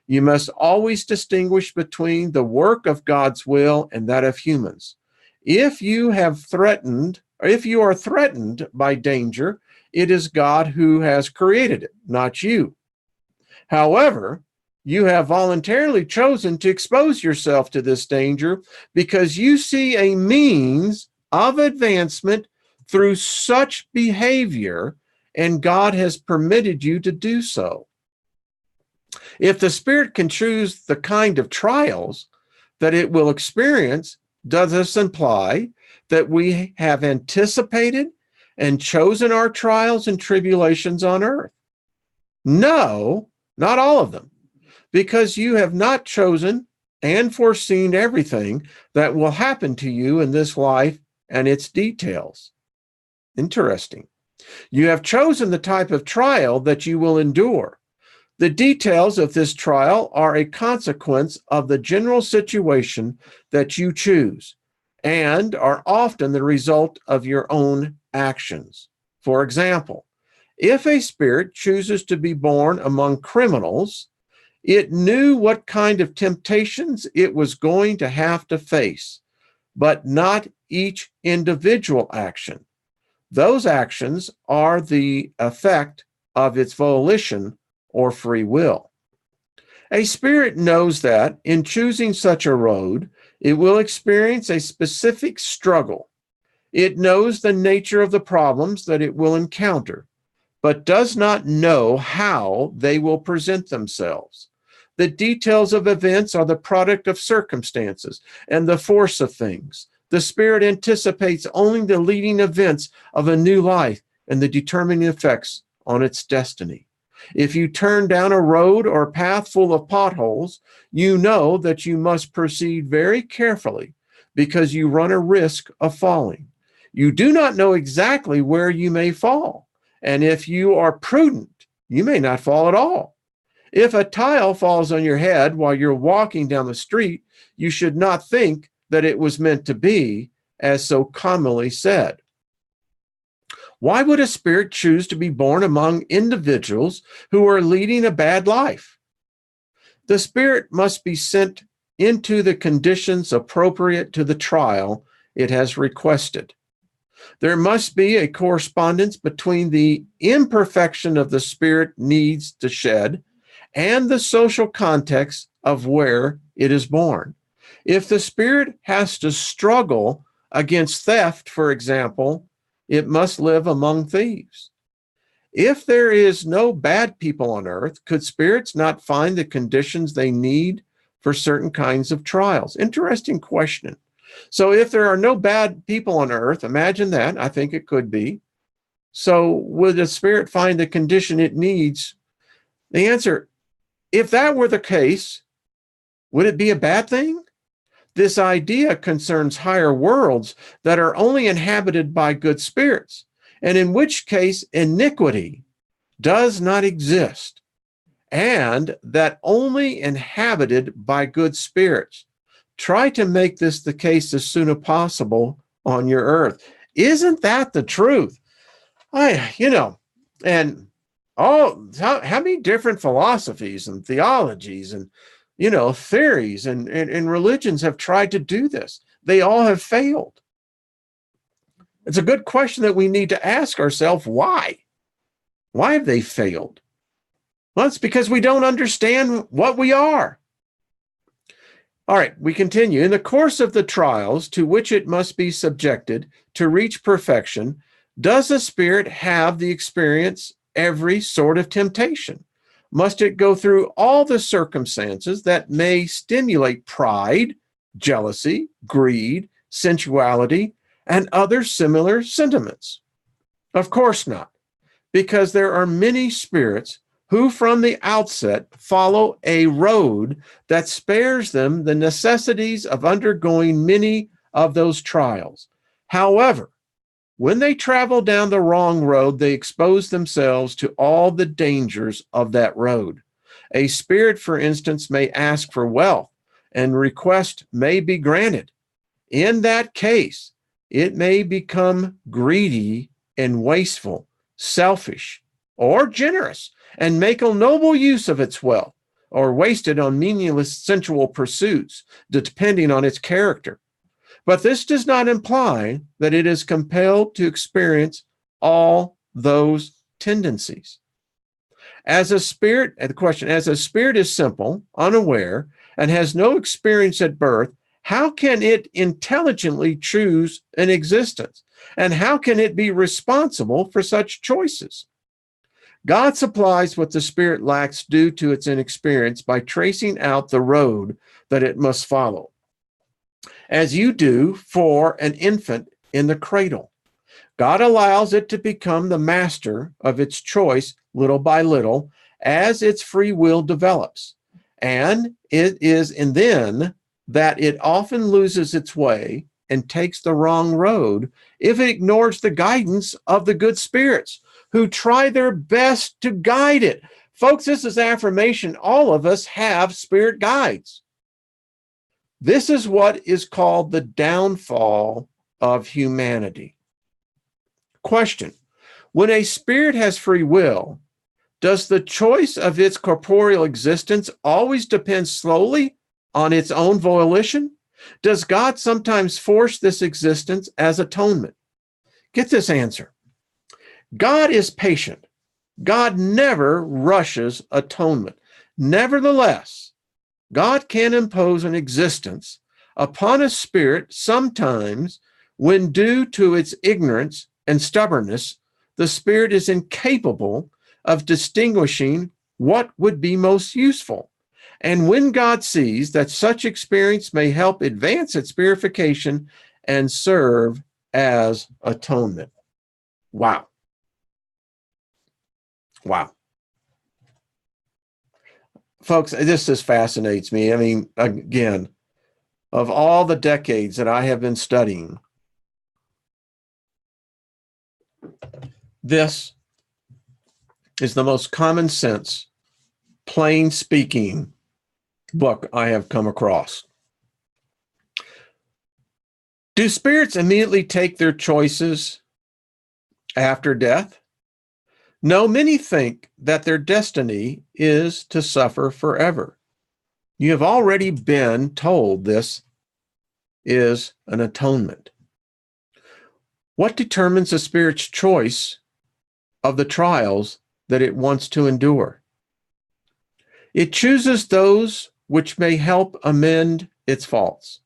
You must always distinguish between the work of God's will and that of humans. If you are threatened by danger, it is God who has created it, not you. However, you have voluntarily chosen to expose yourself to this danger because you see a means of advancement through such behavior, and God has permitted you to do so. If the spirit can choose the kind of trials that it will experience, does this imply that we have anticipated and chosen our trials and tribulations on earth? No, not all of them, because you have not chosen and foreseen everything that will happen to you in this life and its details. Interesting. You have chosen the type of trial that you will endure. The details of this trial are a consequence of the general situation that you choose and are often the result of your own actions. For example, if a spirit chooses to be born among criminals, it knew what kind of temptations it was going to have to face, but not each individual action. Those actions are the effect of its volition or free will. A spirit knows that in choosing such a road, it will experience a specific struggle. It knows the nature of the problems that it will encounter, but does not know how they will present themselves. The details of events are the product of circumstances and the force of things. The spirit anticipates only the leading events of a new life and the determining effects on its destiny. If you turn down a road or path full of potholes, you know that you must proceed very carefully because you run a risk of falling. You do not know exactly where you may fall, and if you are prudent, you may not fall at all. If a tile falls on your head while you're walking down the street, you should not think that it was meant to be, as so commonly said. Why would a spirit choose to be born among individuals who are leading a bad life? The spirit must be sent into the conditions appropriate to the trial it has requested. There must be a correspondence between the imperfection of the spirit needs to shed and the social context of where it is born. If the spirit has to struggle against theft, for example, it must live among thieves. If there is no bad people on earth, could spirits not find the conditions they need for certain kinds of trials? Interesting question. So if there are no bad people on earth, imagine that. I think it could be. So would the spirit find the condition it needs? The answer, if that were the case, would it be a bad thing? This idea concerns higher worlds that are only inhabited by good spirits, and in which case iniquity does not exist, and that only inhabited by good spirits. Try to make this the case as soon as possible on your earth. Isn't that the truth? And how many different philosophies and theologies and, theories and religions have tried to do this? They all have failed. It's a good question that we need to ask ourselves, why? Why have they failed? Well, it's because we don't understand what we are. All right, we continue. In the course of the trials to which it must be subjected to reach perfection, does the spirit have the experience every sort of temptation? Must it go through all the circumstances that may stimulate pride, jealousy, greed, sensuality, and other similar sentiments? Of course not, because there are many spirits who from the outset follow a road that spares them the necessities of undergoing many of those trials. However, when they travel down the wrong road, they expose themselves to all the dangers of that road. A spirit, for instance, may ask for wealth, and request may be granted. In that case, it may become greedy and wasteful, selfish, or generous, and make a noble use of its wealth, or waste it on meaningless sensual pursuits, depending on its character. But this does not imply that it is compelled to experience all those tendencies. As a spirit is simple, unaware, and has no experience at birth, how can it intelligently choose an existence? And how can it be responsible for such choices? God supplies what the spirit lacks due to its inexperience by tracing out the road that it must follow, as you do for an infant in the cradle. God allows it to become the master of its choice little by little as its free will develops. And it is then that it often loses its way and takes the wrong road if it ignores the guidance of the good spirits who try their best to guide it. Folks, this is affirmation. All of us have spirit guides. This is what is called the downfall of humanity. Question: when a spirit has free will, does the choice of its corporeal existence always depend solely on its own volition? Does God sometimes force this existence as atonement? Get this answer. God is patient. God never rushes atonement. Nevertheless, God can impose an existence upon a spirit sometimes when, due to its ignorance and stubbornness, the spirit is incapable of distinguishing what would be most useful. And when God sees that such experience may help advance its purification and serve as atonement. Wow. Wow. Folks, this just fascinates me. I mean, again, of all the decades that I have been studying, this is the most common sense, plain speaking book I have come across. Do spirits immediately take their choices after death? No, many think that their destiny is to suffer forever. You have already been told this is an atonement. What determines a spirit's choice of the trials that it wants to endure? It chooses those which may help amend its faults,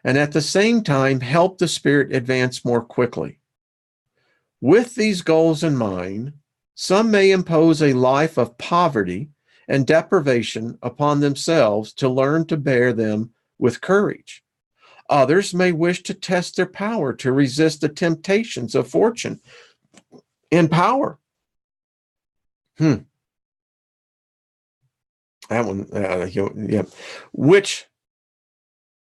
and at the same time help the spirit advance more quickly. With these goals in mind, some may impose a life of poverty and deprivation upon themselves to learn to bear them with courage. Others may wish to test their power to resist the temptations of fortune and power. That one, yeah. Which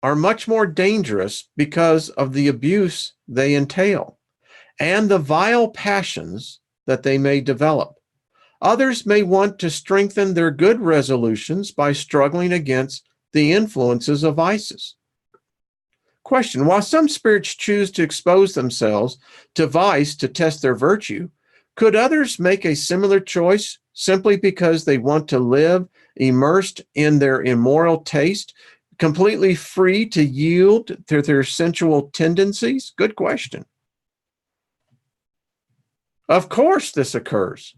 are much more dangerous because of the abuse they entail and the vile passions that they may develop. Others may want to strengthen their good resolutions by struggling against the influences of vices. Question: while some spirits choose to expose themselves to vice to test their virtue, could others make a similar choice simply because they want to live immersed in their immoral taste, completely free to yield to their sensual tendencies? Good question. Of course this occurs,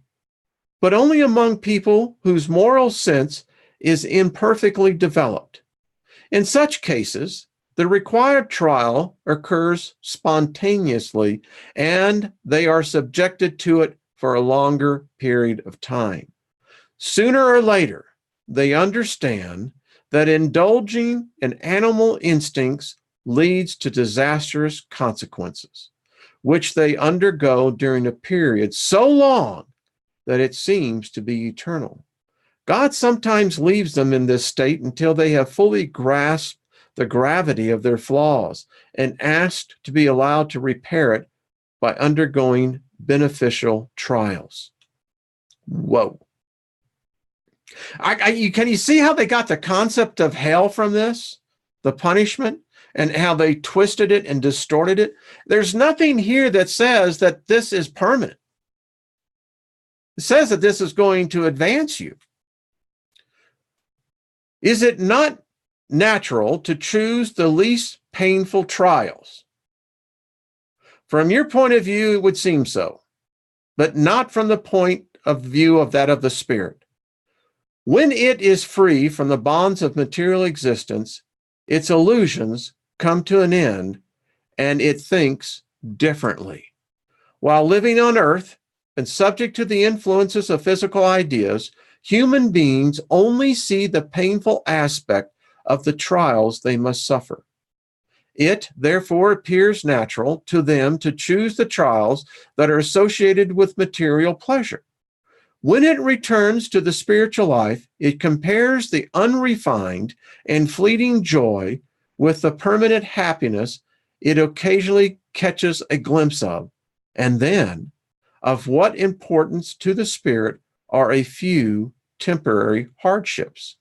but only among people whose moral sense is imperfectly developed. In such cases, the required trial occurs spontaneously, and they are subjected to it for a longer period of time. Sooner or later, they understand that indulging in animal instincts leads to disastrous consequences, which they undergo during a period so long that it seems to be eternal. God sometimes leaves them in this state until they have fully grasped the gravity of their flaws and asked to be allowed to repair it by undergoing beneficial trials. Whoa. Can you see how they got the concept of hell from this? The punishment, and how they twisted it and distorted it? There's nothing here that says that this is permanent. It says that this is going to advance you. Is it not natural to choose the least painful trials? From your point of view, it would seem so, but not from the point of view of that of the spirit. When it is free from the bonds of material existence, its illusions come to an end, and it thinks differently. While living on earth and subject to the influences of physical ideas, human beings only see the painful aspect of the trials they must suffer. It, therefore, appears natural to them to choose the trials that are associated with material pleasure. When it returns to the spiritual life, it compares the unrefined and fleeting joy with the permanent happiness it occasionally catches a glimpse of, and then of what importance to the spirit are a few temporary hardships.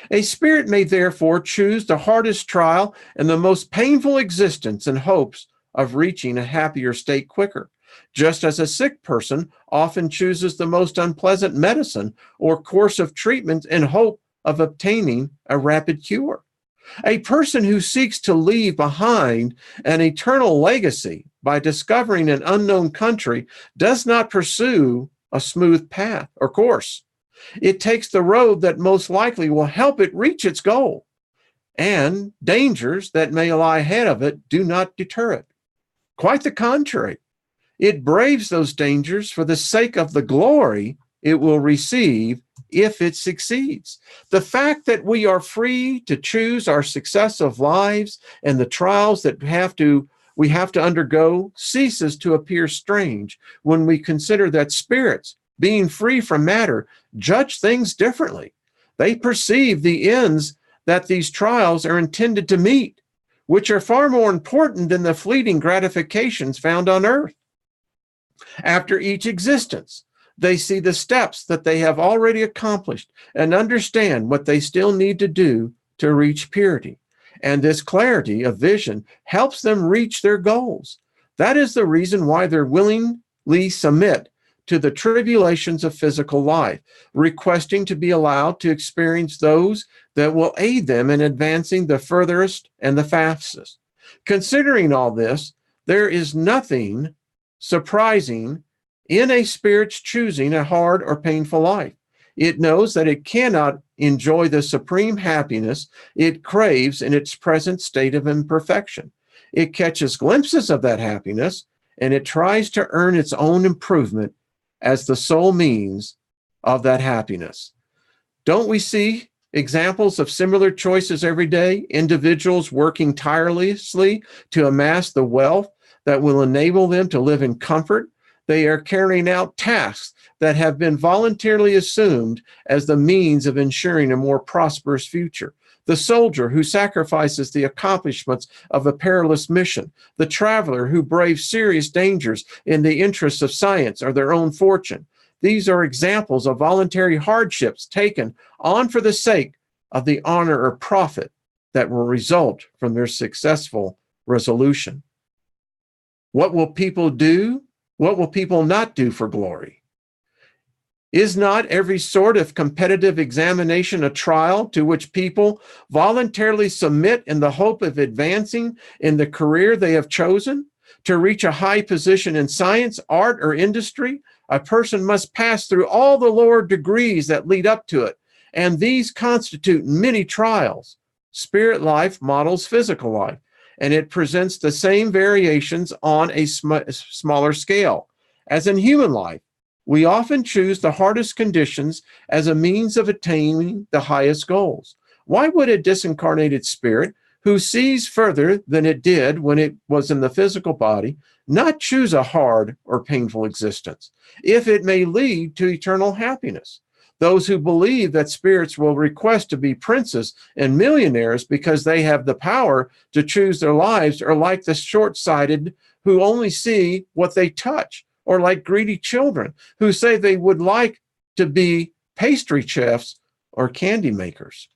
A spirit may therefore choose the hardest trial and the most painful existence in hopes of reaching a happier state quicker, just as a sick person often chooses the most unpleasant medicine or course of treatment in hope of obtaining a rapid cure. A person who seeks to leave behind an eternal legacy by discovering an unknown country does not pursue a smooth path or course. It takes the road that most likely will help it reach its goal, and dangers that may lie ahead of it do not deter it. Quite the contrary. It braves those dangers for the sake of the glory it will receive if it succeeds. The fact that we are free to choose our successive lives and the trials that we have to undergo ceases to appear strange when we consider that spirits, being free from matter, judge things differently. They perceive the ends that these trials are intended to meet, which are far more important than the fleeting gratifications found on earth. After each existence, they see the steps that they have already accomplished and understand what they still need to do to reach purity. And this clarity of vision helps them reach their goals. That is the reason why they willingly submit to the tribulations of physical life, requesting to be allowed to experience those that will aid them in advancing the furthest and the fastest. Considering all this, there is nothing surprising in a spirit's choosing a hard or painful life. It knows that it cannot enjoy the supreme happiness it craves in its present state of imperfection. It catches glimpses of that happiness, and it tries to earn its own improvement as the sole means of that happiness. Don't we see examples of similar choices every day? Individuals working tirelessly to amass the wealth that will enable them to live in comfort. They are carrying out tasks that have been voluntarily assumed as the means of ensuring a more prosperous future. The soldier who sacrifices the accomplishments of a perilous mission. The traveler who braves serious dangers in the interests of science or their own fortune. These are examples of voluntary hardships taken on for the sake of the honor or profit that will result from their successful resolution. What will people do? What will people not do for glory? Is not every sort of competitive examination a trial to which people voluntarily submit in the hope of advancing in the career they have chosen? To reach a high position in science, art, or industry, a person must pass through all the lower degrees that lead up to it, and these constitute many trials. Spirit life models physical life, and it presents the same variations on a smaller scale. As in human life, we often choose the hardest conditions as a means of attaining the highest goals. Why would a disincarnated spirit who sees further than it did when it was in the physical body not choose a hard or painful existence, if it may lead to eternal happiness? Those who believe that spirits will request to be princes and millionaires because they have the power to choose their lives are like the short-sighted who only see what they touch, or like greedy children who say they would like to be pastry chefs or candy makers.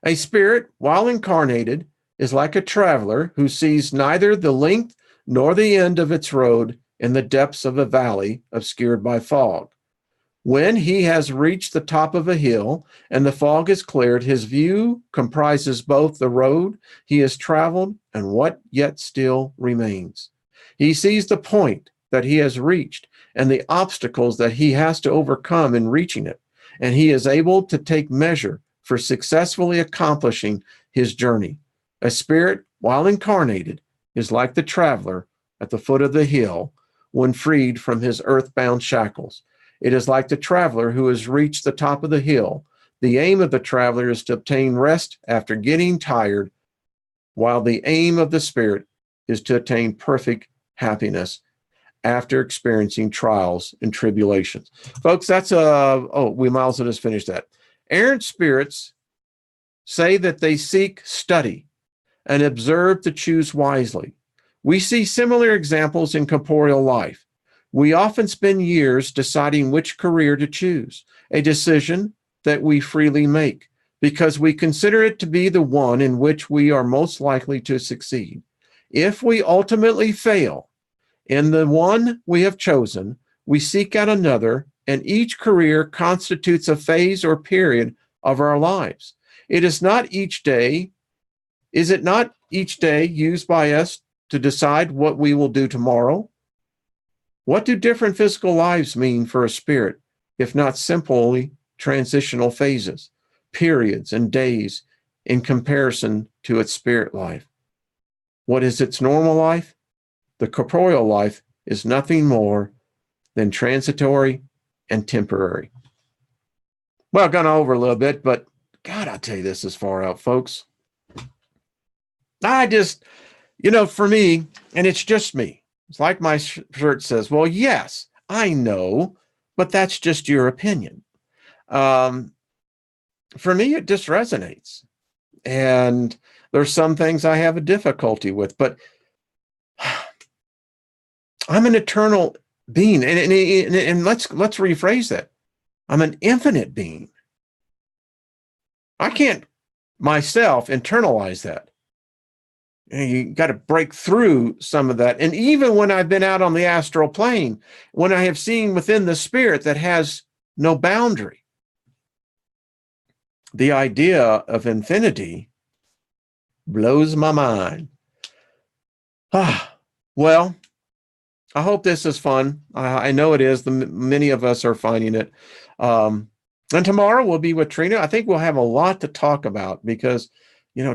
A spirit, while incarnated, is like a traveler who sees neither the length nor the end of its road in the depths of a valley obscured by fog. When he has reached the top of a hill and the fog is cleared, his view comprises both the road he has traveled and what yet still remains. He sees the point that he has reached and the obstacles that he has to overcome in reaching it, and he is able to take measure for successfully accomplishing his journey. A spirit, while incarnated, is like the traveler at the foot of the hill when freed from his earthbound shackles. It is like the traveler who has reached the top of the hill. The aim of the traveler is to obtain rest after getting tired, while the aim of the spirit is to attain perfect happiness after experiencing trials and tribulations. Folks, that's we might as well just finish that. Errant spirits say that they seek study and observe to choose wisely. We see similar examples in corporeal life. We often spend years deciding which career to choose, a decision that we freely make because we consider it to be the one in which we are most likely to succeed. If we ultimately fail in the one we have chosen, we seek out another, and each career constitutes a phase or period of our lives. Is it not each day used by us to decide what we will do tomorrow? What do different physical lives mean for a spirit, if not simply transitional phases, periods, and days in comparison to its spirit life? What is its normal life? The corporeal life is nothing more than transitory and temporary. Well, I've gone over a little bit, but God, I'll tell you, this is far out, folks. I just, for me, and it's just me, it's like my shirt says, well, yes, I know, but that's just your opinion. For me, it just resonates. And there's some things I have a difficulty with, but I'm an eternal being. And let's rephrase that. I'm an infinite being. I can't myself internalize that. You got to break through some of that. And even when I've been out on the astral plane, when I have seen within the spirit that has no boundary, the idea of infinity blows my mind. Well, I hope this is fun. I know it is. Many of us are finding it. Um, and tomorrow we'll be with Trina. I think we'll have a lot to talk about because,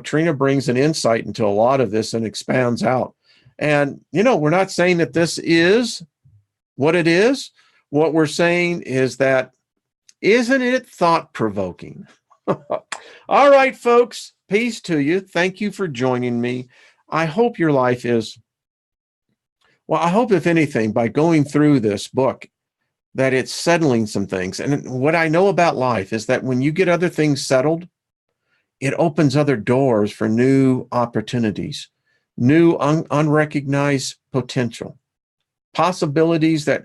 Trina brings an insight into a lot of this and expands out. And, we're not saying that this is what it is. What we're saying is that, isn't it thought-provoking? All right, folks, peace to you. Thank you for joining me. I hope your life is, well, I hope, if anything, by going through this book, that it's settling some things. And what I know about life is that when you get other things settled, it opens other doors for new opportunities, new unrecognized potential, possibilities that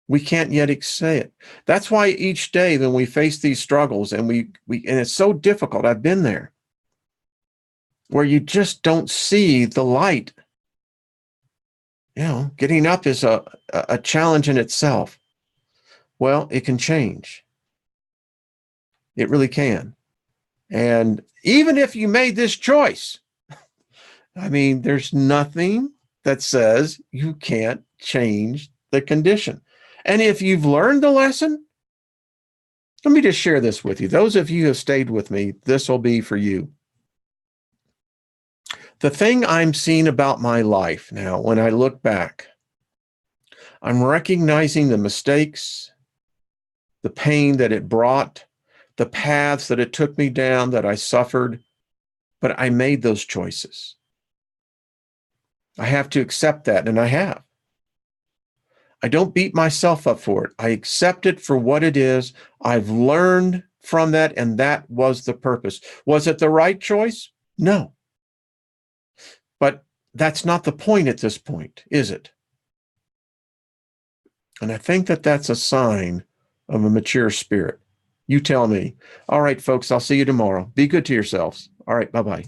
we can't yet excel. That's why each day when we face these struggles and and it's so difficult, I've been there, where you just don't see the light. Getting up is a challenge in itself. Well, it can change. It really can. And even if you made this choice, there's nothing that says you can't change the condition. And if you've learned the lesson, let me just share this with you. Those of you who have stayed with me, this will be for you. The thing I'm seeing about my life now, when I look back, I'm recognizing the mistakes, the pain that it brought, the paths that it took me down, that I suffered, but I made those choices. I have to accept that, and I have. I don't beat myself up for it. I accept it for what it is. I've learned from that, and that was the purpose. Was it the right choice? No. But that's not the point at this point, is it? And I think that that's a sign of a mature spirit. You tell me. All right, folks, I'll see you tomorrow. Be good to yourselves. All right, bye-bye.